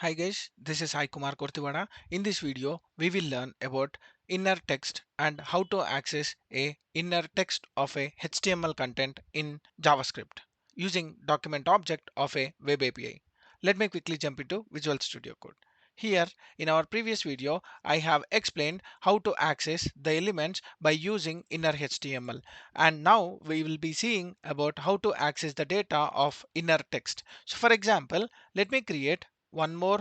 Hi guys, this is Sai Kumar Kortivada. In this video, we will learn about inner text and how to access a inner text of a HTML content in JavaScript using document object of a web API. Let me quickly jump into Visual Studio Code. Here in our previous video, I have explained how to access the elements by using inner HTML, and now we will be seeing about how to access the data of inner text. So for example, let me create one more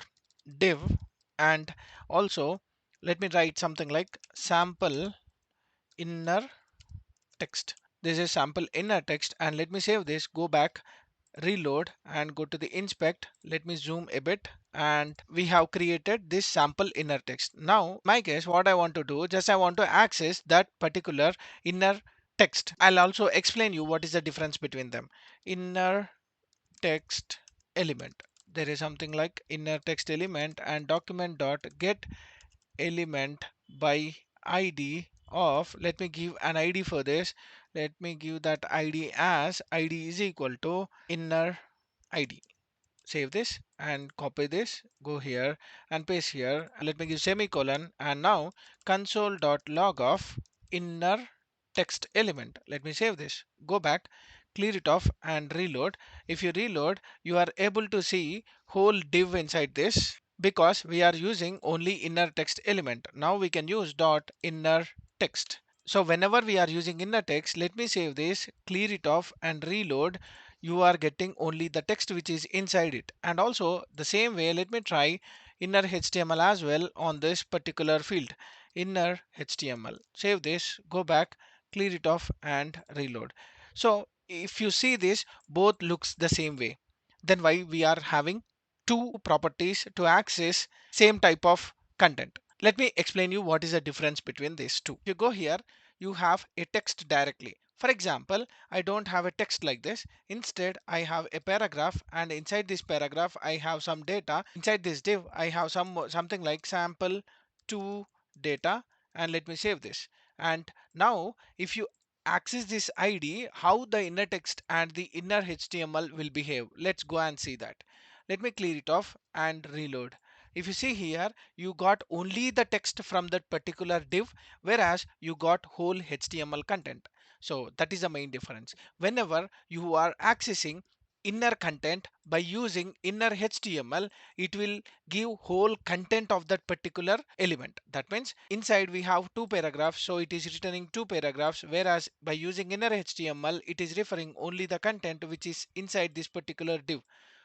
div, and also let me write something like sample inner text. This is sample inner text, and let me save this, go back, reload, and go to the inspect. Let me zoom a bit, and we have created this sample inner text. Now my case, what I want to do, just I want to access that particular inner text. I'll also explain you what is the difference between them. Inner text element, there is something like inner text element and document dot get element by id of, let me give an id for this. Let me give that id as id is equal to inner id. Save this and copy this, go here and paste here. Let me give semicolon, and now console.log of inner text element. Let me save this, go back, clear it off, and reload. If you reload, you are able to see whole div inside this because we are using only inner text element. Now we can use dot inner text. So whenever we are using inner text, let me save this, clear it off, and reload. You are getting only the text which is inside it. And also the same way, let me try inner HTML as well on this particular field, inner HTML. Save this, go back, clear it off, and reload. So if you see this, both looks the same way. Then why we are having two properties to access same type of content? Let me explain you what is the difference between these two. If you go here, you have a text directly. For example, I don't have a text like this. Instead, I have a paragraph, and inside this paragraph, I have some data. Inside this div, I have something like sample to data, and let me save this. And now, if you access this ID, how the inner text and the inner HTML will behave. Let's go and see that. Let me clear it off and reload. If you see here, you got only the text from that particular div, whereas you got whole HTML content. So that is the main difference. Whenever you are accessing inner content by using inner HTML, it will give whole content of that particular element. That means inside we have two paragraphs, so it is returning two paragraphs, whereas by using inner HTML, it is referring only the content which is inside this particular div.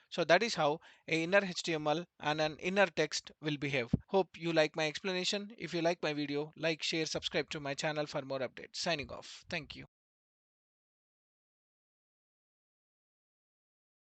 So that is how a inner HTML and an inner text will behave. Hope you like my explanation. If you like my video, like, share, subscribe to my channel for more updates. Signing off. Thank you.